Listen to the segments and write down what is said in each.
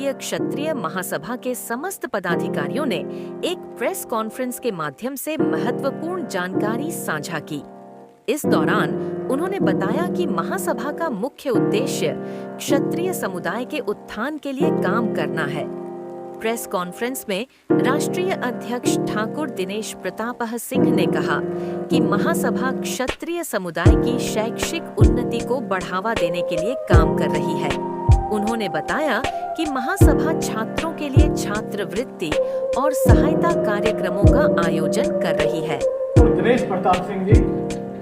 राष्ट्रीय क्षत्रिय महासभा के समस्त पदाधिकारियों ने एक प्रेस कॉन्फ्रेंस के माध्यम से महत्वपूर्ण जानकारी साझा की। इस दौरान उन्होंने बताया कि महासभा का मुख्य उद्देश्य क्षत्रिय समुदाय के उत्थान के लिए काम करना है। प्रेस कॉन्फ्रेंस में राष्ट्रीय अध्यक्ष ठाकुर दिनेश प्रताप सिंह ने कहा कि महासभा क्षत्रिय समुदाय की शैक्षिक उन्नति को बढ़ावा देने के लिए काम कर रही है। उन्होंने बताया कि महासभा छात्रों के लिए छात्रवृत्ति और सहायता कार्यक्रमों का आयोजन कर रही है। दिनेश प्रताप सिंह जी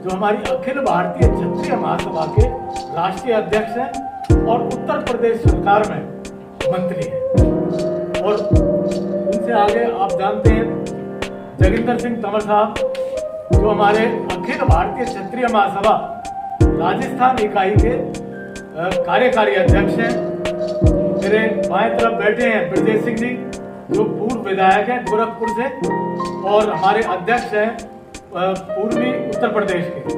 जो हमारी अखिल भारतीय क्षत्रिय महासभा के राष्ट्रीय अध्यक्ष हैं और उत्तर प्रदेश सरकार में मंत्री हैं, और उनसे आगे आप जानते हैं जोगिंदर सिंह तंवर साहब जो हमारे अखिल भारतीय क्षत्रिय महासभा राजस्थान इकाई के कार्यकारी अध्यक्ष हैं। मेरे बाएं तरफ बैठे हैं ब्रजेश सिंह जी जो पूर्व विधायक हैं गोरखपुर से और हमारे अध्यक्ष हैं पूर्वी उत्तर प्रदेश के।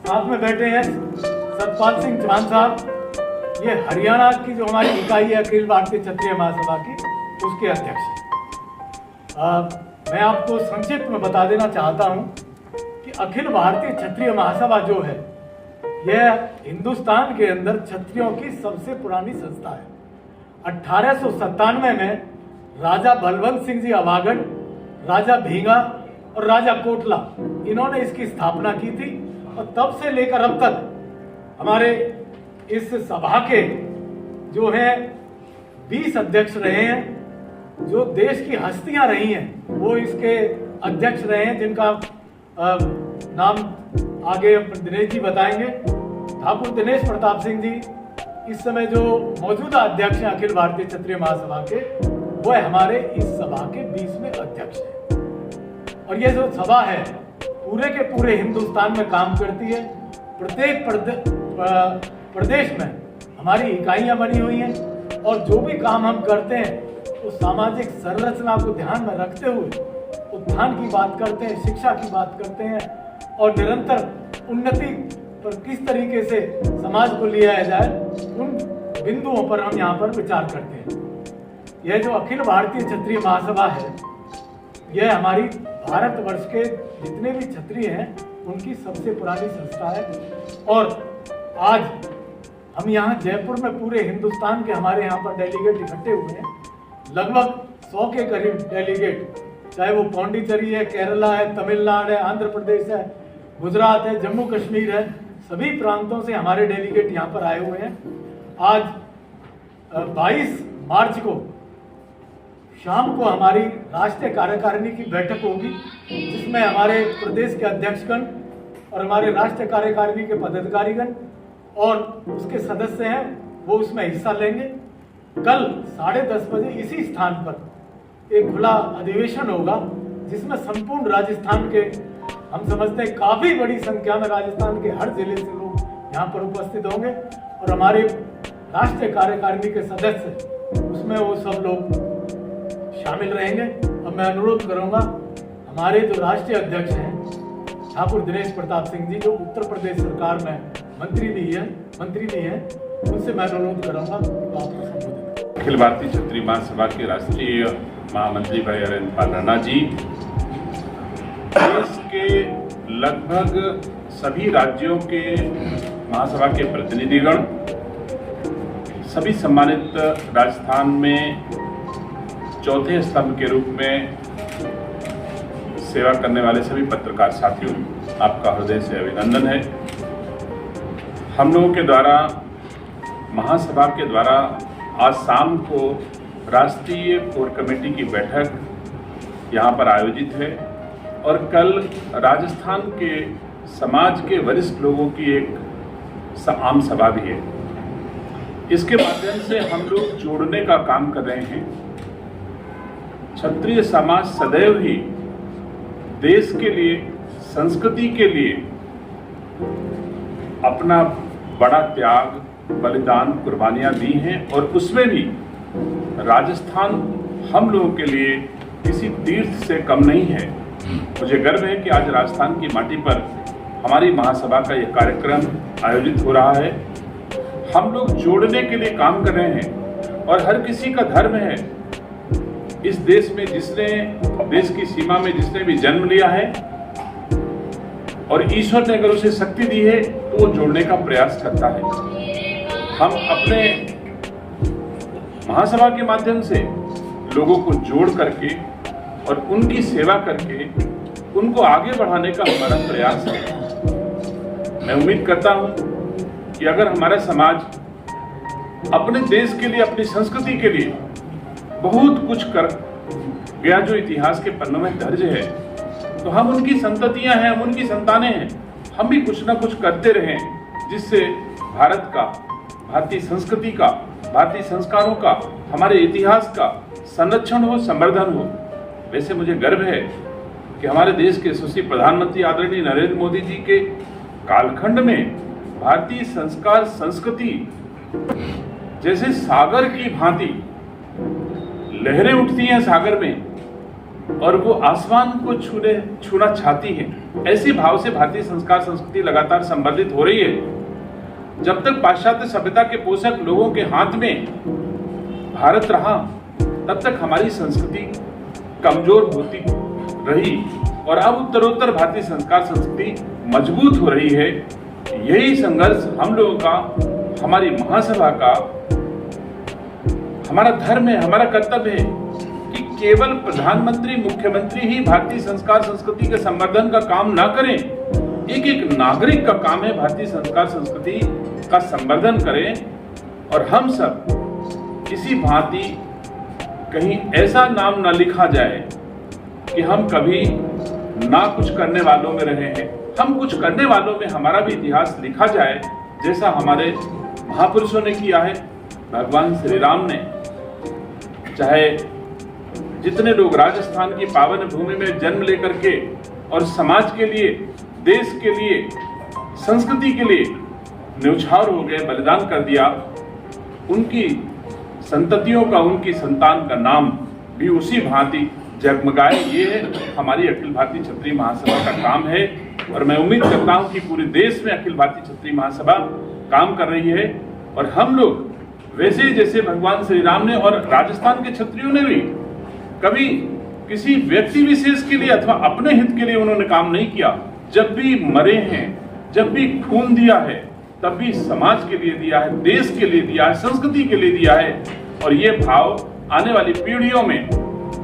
साथ में बैठे हैं सतपाल सिंह चौहान साहब, ये हरियाणा की जो हमारी इकाई है अखिल भारतीय क्षत्रिय महासभा की, उसके अध्यक्ष हैं। मैं आपको संक्षिप्त में बता देना चाहता हूं कि अखिल भारतीय क्षत्रिय महासभा जो है यह हिंदुस्तान के अंदर क्षत्रियों की सबसे पुरानी संस्था है। 1897 में राजा बलवंत सिंह जी अभागढ़, राजा भींगा और राजा कोटला इन्होंने इसकी स्थापना की थी, और तब से लेकर अब तक हमारे इस सभा के जो हैं 20 अध्यक्ष रहे हैं। जो देश की हस्तियां रही हैं वो इसके अध्यक्ष रहे हैं, जिनका नाम आगे दिनेश जी बताएंगे। ठाकुर दिनेश प्रताप सिंह जी इस समय जो मौजूदा अध्यक्ष हैं अखिल भारतीय क्षत्रिय महासभा के, वह हमारे इस सभा के 20वें अध्यक्ष हैं। और ये जो सभा है पूरे के पूरे हिंदुस्तान में काम करती है। प्रत्येक प्रदेश में हमारी इकाइयां बनी हुई हैं, और जो भी काम हम करते हैं वो सामाजिक संरचना को ध्यान में रखते हुए उत्थान की बात करते हैं, शिक्षा की बात करते हैं, और निरंतर उन्नति पर किस तरीके से समाज को लिया जाए उन बिंदुओं पर हम यहाँ पर विचार करते हैं। यह जो अखिल भारतीय क्षत्रिय महासभा है यह हमारी भारतवर्ष के जितने भी क्षत्रिय हैं उनकी सबसे पुरानी संस्था है। और आज हम यहाँ जयपुर में पूरे हिंदुस्तान के हमारे यहाँ पर डेलीगेट इकट्ठे हुए हैं, लगभग 100 के करीब डेलीगेट, चाहे वो पौंडीचेरी है, केरला है, तमिलनाडु है, आंध्र प्रदेश है, गुजरात है, जम्मू कश्मीर है, सभी प्रांतों से हमारे डेलीगेट यहाँ पर आए हुए हैं। आज 22 मार्च को शाम को हमारी राष्ट्रीय कार्यकारिणी की बैठक होगी, जिसमें हमारे प्रदेश के अध्यक्षगण और हमारे राष्ट्रीय कार्यकारिणी के पदाधिकारीगण और उसके सदस्य हैं वो उसमें हिस्सा लेंगे। कल 10:30 बजे इसी स्थान पर एक खुला अधिवेशन होगा, जिसमें संपूर्ण राजस्थान के, हम समझते हैं काफी बड़ी संख्या में राजस्थान के हर जिले से लोग यहाँ पर उपस्थित होंगे, और हमारे राष्ट्रीय कार्यकारिणी के सदस्य उसमें वो सब लोग शामिल रहेंगे। अब मैं अनुरोध करूंगा हमारे जो राष्ट्रीय अध्यक्ष हैं ठाकुर दिनेश प्रताप सिंह जी जो उत्तर प्रदेश सरकार में मंत्री भी हैं, उनसे मैं अनुरोध करूंगा तो आपको संबोधित। अखिल भारतीय क्षत्रिय महासभा के राष्ट्रीय महामंत्री भाई अरविंद पाल राणा जी, देश के लगभग सभी राज्यों के महासभा के प्रतिनिधिगण, सभी सम्मानित राजस्थान में चौथे स्तंभ के रूप में सेवा करने वाले सभी पत्रकार साथियों, आपका हृदय से अभिनंदन है। हम लोगों के द्वारा महासभा के द्वारा आज शाम को राष्ट्रीय कोर कमेटी की बैठक यहाँ पर आयोजित है, और कल राजस्थान के समाज के वरिष्ठ लोगों की एक आम सभा भी है। इसके माध्यम से हम लोग जोड़ने का काम कर रहे हैं। क्षत्रिय समाज सदैव ही देश के लिए, संस्कृति के लिए अपना बड़ा त्याग, बलिदान, कुर्बानियां दी हैं, और उसमें भी राजस्थान हम लोगों के लिए किसी तीर्थ से कम नहीं है। मुझे गर्व है कि आज राजस्थान की माटी पर हमारी महासभा का यह कार्यक्रम आयोजित हो रहा है। हम लोग जोड़ने के लिए काम कर रहे हैं, और हर किसी का धर्म है। इस देश में जिसने, देश की सीमा में जिसने भी जन्म लिया है और ईश्वर ने अगर उसे शक्ति दी है तो वो जोड़ने का प्रयास करता है। हम अपने महासभा के माध्यम से लोगों को जोड़ करके और उनकी सेवा करके उनको आगे बढ़ाने का हमारा प्रयास है। मैं उम्मीद करता हूं कि अगर हमारा समाज अपने देश के लिए, अपनी संस्कृति के लिए बहुत कुछ कर गया जो इतिहास के पन्नों में दर्ज है, तो हम उनकी संततियां हैं, हम उनकी संतानें हैं, हम भी कुछ ना कुछ करते रहें जिससे भारत का, भारतीय संस्कृति का, भारतीय संस्कारों का, हमारे इतिहास का संरक्षण हो, संवर्धन हो। वैसे मुझे गर्व है कि हमारे देश के यशस्वी प्रधानमंत्री आदरणीय नरेंद्र मोदी जी के कालखंड में भारतीय संस्कार, संस्कृति जैसे सागर की भांति लहरें उठती हैं सागर में और वो आसमान को छूना चाहती है। ऐसे भाव से भारतीय संस्कार, संस्कृति लगातार संवर्धित हो रही है। जब तक पाश्चात्य सभ्यता के पोषक लोगों के हाथ में भारत रहा, तब तक हमारी संस्कृति कमजोर होती रही और अब उत्तरोत्तर भारतीय संस्कार, संस्कृति मजबूत हो रही है। यही संघर्ष हम लोगों का, हमारी महासभा का, हमारा धर्म है, हमारा कर्तव्य है कि केवल प्रधानमंत्री, मुख्यमंत्री ही भारतीय संस्कार, संस्कृति के संवर्धन का काम ना करें। एक एक नागरिक का काम है भारतीय संस्कार, संस्कृति का संवर्धन करें और हम सब इसी भांति कहीं ऐसा नाम ना लिखा जाए कि हम कभी ना कुछ करने वालों में रहे हैं। हम कुछ करने वालों में हमारा भी इतिहास लिखा जाए, जैसा हमारे महापुरुषों ने किया है। भगवान श्री राम ने, चाहे जितने लोग राजस्थान की पावन भूमि में जन्म लेकर के और समाज के लिए, देश के लिए, संस्कृति के लिए न्यौछावर हो गए, बलिदान कर दिया, उनकी संततियों का, उनकी संतान का नाम भी उसी भांति जगमगाए। ये हमारी अखिल भारतीय क्षत्रिय महासभा का काम है और मैं उम्मीद करता हूं कि पूरे देश में अखिल भारतीय क्षत्रिय महासभा काम कर रही है और हम लोग वैसे जैसे भगवान श्री राम ने और राजस्थान के क्षत्रियों ने भी कभी किसी व्यक्ति विशेष के लिए अथवा अपने हित के लिए उन्होंने काम नहीं किया। जब भी मरे हैं, जब भी खून दिया है, तब भी समाज के लिए दिया है, देश के लिए दिया है, संस्कृति के लिए दिया है और ये भाव आने वाली पीढ़ियों में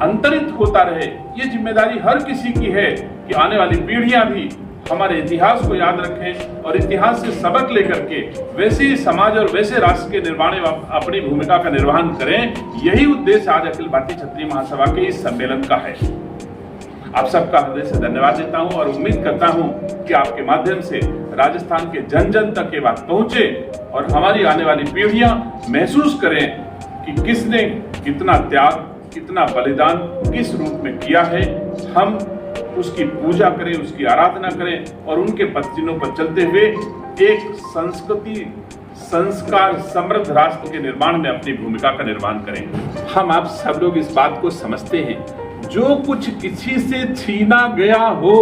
अंतरित होता रहे। ये जिम्मेदारी हर किसी की है कि आने वाली पीढ़ियां भी हमारे इतिहास को याद रखें और इतिहास से सबक लेकर के वैसे ही समाज और वैसे राष्ट्र के निर्माण में अपनी भूमिका का निर्वहन करें। यही उद्देश्य आज अखिल भारतीय क्षत्रिय महासभा के इस सम्मेलन का है। आप सबका हृदय से धन्यवाद देता हूं और उम्मीद करता हूं कि आपके माध्यम से राजस्थान के जन जन तक ये बात पहुंचे और हमारी आने वाली पीढ़ियां महसूस करें कि किसने कितना त्याग, कितना बलिदान किस रूप में किया है। हम उसकी पूजा करें, उसकी आराधना करें और उनके पदचिन्हों पर चलते हुए एक संस्कृति, संस्कार समृद्ध राष्ट्र के निर्माण में अपनी भूमिका का निर्माण करें। हम आप सब लोग इस बात को समझते हैं, जो कुछ किसी से छीना गया हो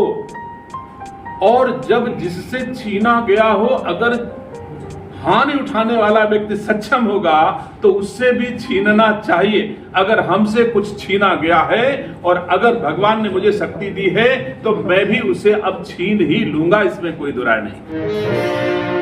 और जब जिससे छीना गया हो, अगर हानि उठाने वाला व्यक्ति सक्षम होगा तो उससे भी छीनना चाहिए। अगर हमसे कुछ छीना गया है और अगर भगवान ने मुझे शक्ति दी है तो मैं भी उसे अब छीन ही लूंगा, इसमें कोई दुराय नहीं।